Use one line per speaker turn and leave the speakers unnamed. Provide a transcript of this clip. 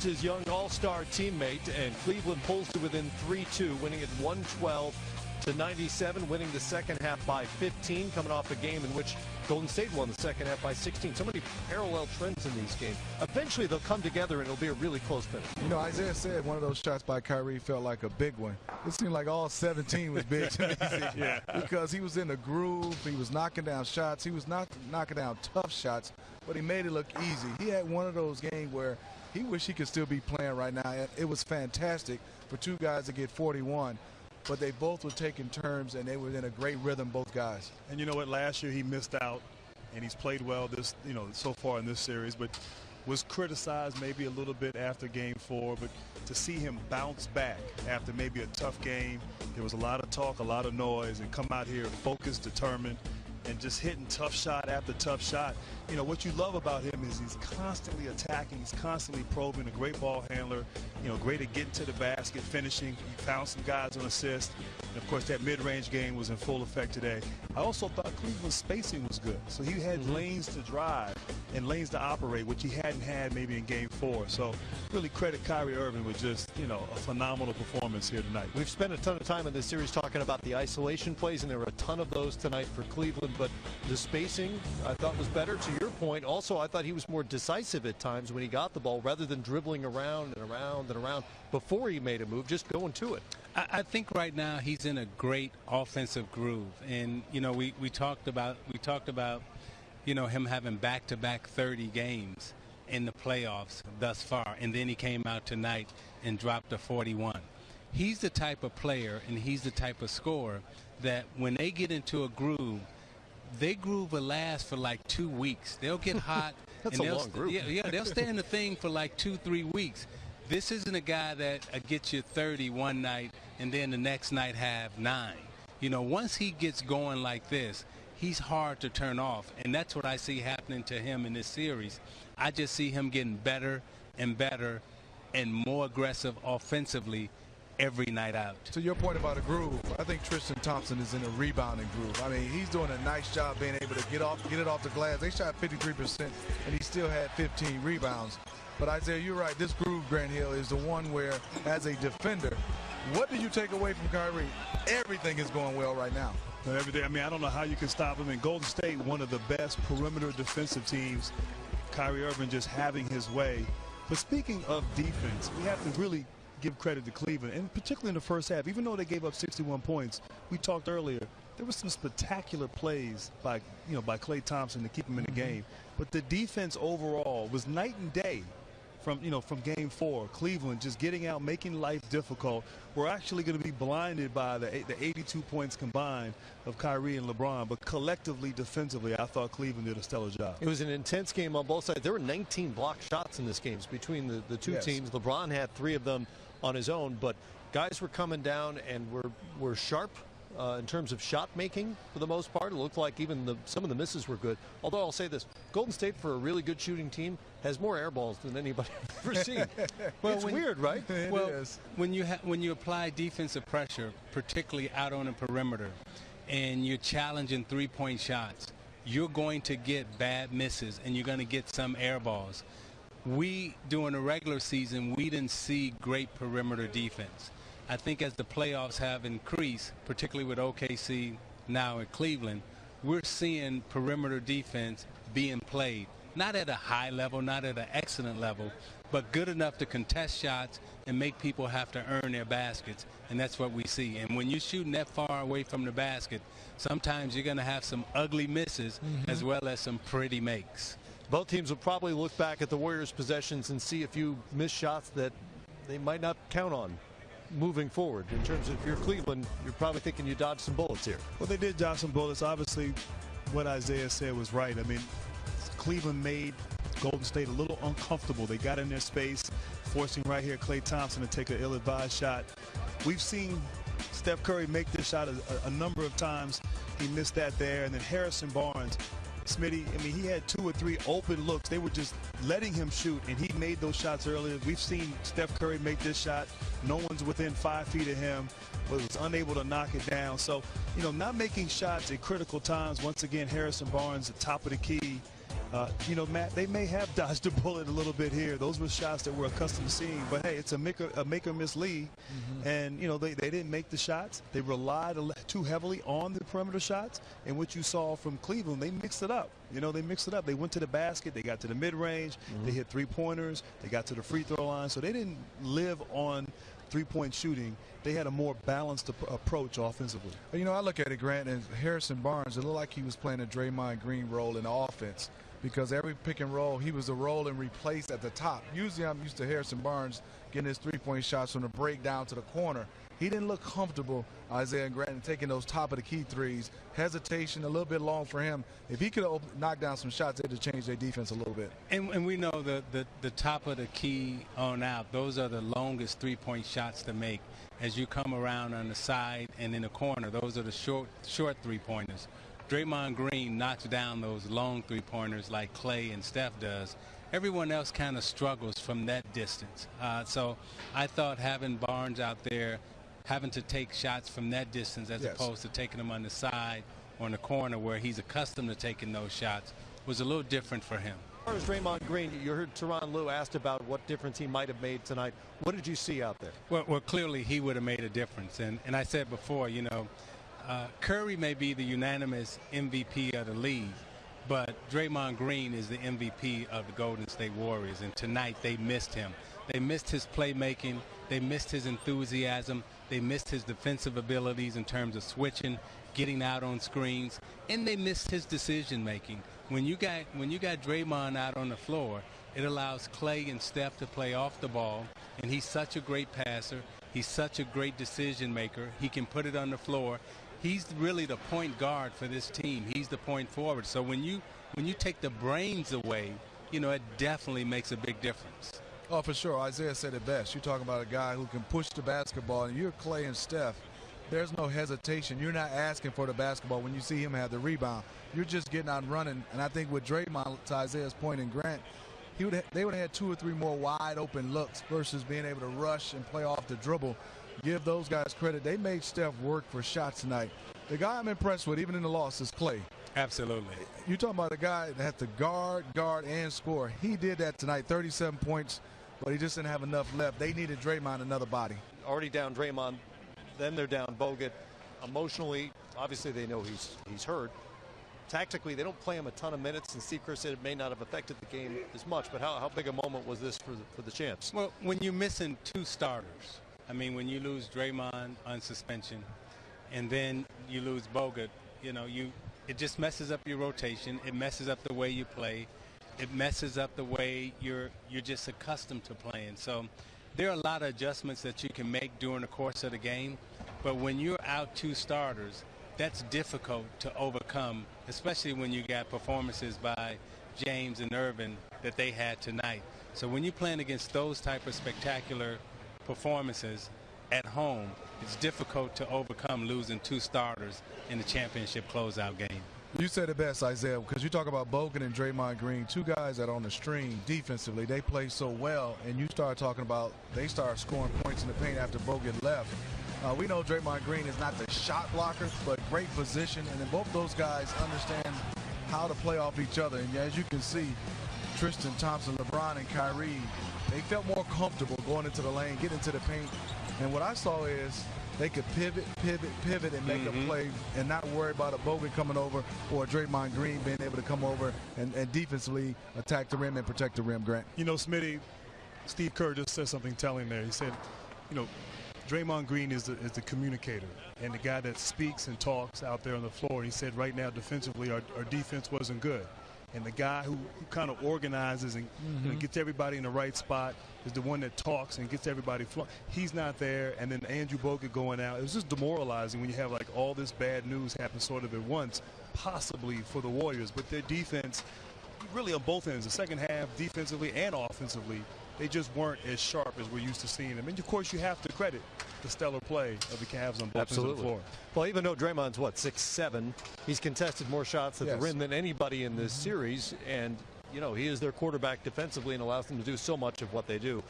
his young all-star teammate, and Cleveland pulls to within 3-2, winning at 112-97, winning the second half by 15, coming off a game in which Golden State won the second half by 16. So many parallel trends in these games. Eventually, they'll come together, and it'll be a really close finish.
You know, Isaiah said one of those shots by Kyrie felt like a big one. It seemed like all 17 was big to me.
Yeah.
Because he was in the groove. He was knocking down shots. He was not knocking down tough shots, but he made it look easy. He had one of those games where he wished he could still be playing right now. It was fantastic for two guys to get 41. But they both were taking turns, and they were in a great rhythm, both guys.
And you know what? Last year he missed out, and he's played well so far in this series, but was criticized maybe a little bit after Game 4. But to see him bounce back after maybe a tough game, there was a lot of talk, a lot of noise, and come out here focused, determined, and just hitting tough shot after tough shot. You know, what you love about him is he's constantly attacking, he's constantly probing, a great ball handler, you know, great at getting to the basket, finishing. He found some guys on assist. And of course, that mid-range game was in full effect today. I also thought Cleveland's spacing was good. So he had lanes to drive and lanes to operate, which he hadn't had maybe in Game 4. So really credit Kyrie Irving with just, you know, a phenomenal performance here tonight.
We've spent a ton of time in this series talking about the isolation plays, and there were a ton of those tonight for Cleveland, but the spacing I thought was better. To your point, also I thought he was more decisive at times when he got the ball, rather than dribbling around and around and around before he made a move, just going to it.
I think right now he's in a great offensive groove, and you know we talked about you know him having back-to-back 30 games in the playoffs thus far, and then he came out tonight and dropped a 41. He's the type of player and he's the type of scorer that when they get into a groove, their groove will last for like 2 weeks. They'll get hot.
That's
and
a long groove.
Yeah, they'll stay in the thing for like 2-3 weeks. This isn't a guy that gets you 30 one night and then the next night have 9. You know, once he gets going like this, he's hard to turn off, and that's what I see happening to him in this series. I just see him getting better and better and more aggressive offensively every night out.
To your point about a groove, I think Tristan Thompson is in a rebounding groove. I mean, he's doing a nice job being able to get it off the glass. They shot 53%, and he still had 15 rebounds. But Isaiah, you're right. This groove, Grant Hill, is the one where, as a defender, what do you take away from Kyrie? Everything is going well right now.
Everything. I mean, I don't know how you can stop him. In Golden State, one of the best perimeter defensive teams. Kyrie Irving just having his way. But speaking of defense, we have to really give credit to Cleveland, and particularly in the first half. Even though they gave up 61 points, we talked earlier, there were some spectacular plays by Klay Thompson to keep him in the game. But the defense overall was night and day. From Game 4, Cleveland just getting out, making life difficult. We're actually going to be blinded by the 82 points combined of Kyrie and LeBron, but collectively, defensively, I thought Cleveland did a stellar job.
It was an intense game on both sides. There were 19 blocked shots in this game between the two teams. LeBron had 3 of them on his own, but guys were coming down and were sharp in terms of shot making for the most part. It looked like even some of the misses were good. Although I'll say this, Golden State, for a really good shooting team, has more air balls than anybody I've ever seen. It's weird, right?
It is.
When you apply defensive pressure, particularly out on the perimeter, and you're challenging three-point shots, you're going to get bad misses and you're going to get some air balls. During the regular season, we didn't see great perimeter defense. I think as the playoffs have increased, particularly with OKC now in Cleveland, we're seeing perimeter defense being played. Not at a high level, not at an excellent level, but good enough to contest shots and make people have to earn their baskets, and that's what we see. And when you're shooting that far away from the basket, sometimes you're going to have some ugly misses as well as some pretty makes.
Both teams will probably look back at the Warriors' possessions and see a few missed shots that they might not count on moving forward. In terms of, if you're Cleveland, you're probably thinking you dodged some bullets here.
Well, they did dodge some bullets. Obviously, what Isaiah said was right. I mean, Cleveland made Golden State a little uncomfortable. They got in their space, forcing right here Klay Thompson to take an ill-advised shot. We've seen Steph Curry make this shot a number of times. He missed that there. And then Harrison Barnes, Smitty, I mean, he had 2 or 3 open looks. They were just letting him shoot, and he made those shots earlier. We've seen Steph Curry make this shot. No one's within 5 feet of him, but was unable to knock it down. So, not making shots at critical times. Once again, Harrison Barnes, the top of the key. Matt, they may have dodged a bullet a little bit here. Those were shots that we're accustomed to seeing. But, hey, it's a make or miss league. And, they didn't make the shots. They relied too heavily on the perimeter shots. And what you saw from Cleveland, they mixed it up. They mixed it up. They went to the basket. They got to the mid-range. They hit three-pointers. They got to the free throw line. So they didn't live on three-point shooting. They had a more balanced approach offensively.
I look at it, Grant, and Harrison Barnes, it looked like he was playing a Draymond Green role in the offense, because every pick and roll, he was a roll and replace at the top. Usually I'm used to Harrison Barnes getting his three-point shots from the break down to the corner. He didn't look comfortable, Isaiah Grant, taking those top of the key threes. Hesitation, a little bit long for him. If he could have knocked down some shots, they'd have changed their defense a little bit.
And we know the top of the key on out, those are the longest three-point shots to make. As you come around on the side and in the corner, those are the short three-pointers. Draymond Green knocks down those long three-pointers like Clay and Steph does. Everyone else kind of struggles from that distance. So I thought having Barnes out there, having to take shots from that distance as opposed to taking them on the side or in the corner where he's accustomed to taking those shots, was a little different for him.
As far as Draymond Green, you heard Tyronn Lue asked about what difference he might have made tonight. What did you see out there?
Well, clearly he would have made a difference. And I said before, Curry may be the unanimous MVP of the league, but Draymond Green is the MVP of the Golden State Warriors. And tonight they missed him. They missed his playmaking. They missed his enthusiasm. They missed his defensive abilities in terms of switching, getting out on screens, and they missed his decision making. When you got Draymond out on the floor, it allows Clay and Steph to play off the ball, and he's such a great passer. He's such a great decision maker. He can put it on the floor. He's really the point guard for this team. He's the point forward. So when you take the brains away, it definitely makes a big difference.
Oh, for sure. Isaiah said it best. You're talking about a guy who can push the basketball, and you're Clay and Steph. There's no hesitation. You're not asking for the basketball when you see him have the rebound. You're just getting out and running. And I think with Draymond, to Isaiah's point, and Grant, they would have had 2 or 3 more wide open looks versus being able to rush and play off the dribble. Give those guys credit. They made Steph work for shots tonight. The guy I'm impressed with, even in the loss, is Clay.
Absolutely.
You're talking about a guy that had to guard, and score. He did that tonight, 37 points, but he just didn't have enough left. They needed Draymond another body.
Already down Draymond, then they're down Bogut. Emotionally, obviously they know he's hurt. Tactically, they don't play him a ton of minutes, and Steve Kerr said it may not have affected the game as much, but how big a moment was this for the champs?
Well, when you're missing 2 starters, when you lose Draymond on suspension and then you lose Bogut, it just messes up your rotation. It messes up the way you play. It messes up the way you're just accustomed to playing. So there are a lot of adjustments that you can make during the course of the game, but when you're out 2 starters, that's difficult to overcome, especially when you got performances by James and Irving that they had tonight. So when you're playing against those type of spectacular performances at home, it's difficult to overcome losing 2 starters in the championship closeout game.
You said it best, Isaiah, because you talk about Bogut and Draymond Green, 2 guys that on the string defensively, they play so well, and you start talking about they start scoring points in the paint after Bogut left. We know Draymond Green is not the shot blocker, but great position, and then both those guys understand how to play off each other. And as you can see, Tristan Thompson, LeBron, and Kyrie, they felt more comfortable going into the lane, getting into the paint. And what I saw is they could pivot, and make a play and not worry about a Bogut coming over or a Draymond Green being able to come over and defensively attack the rim and protect the rim, Grant.
Smitty, Steve Kerr just said something telling there. He said, Draymond Green is the communicator and the guy that speaks and talks out there on the floor. And he said right now defensively our defense wasn't good. And the guy who kind of organizes and gets everybody in the right spot is the one that talks and gets everybody flowing. He's not there, and then Andrew Bogut going out. It was just demoralizing when you have like all this bad news happen sort of at once, possibly for the Warriors. But their defense, really on both ends, the second half defensively and offensively, they just weren't as sharp as we're used to seeing them. And, of course, you have to credit the stellar play of the Cavs on both ends of the floor.
Well, even though Draymond's, 6'7", he's contested more shots at the rim than anybody in this series. And, he is their quarterback defensively and allows them to do so much of what they do.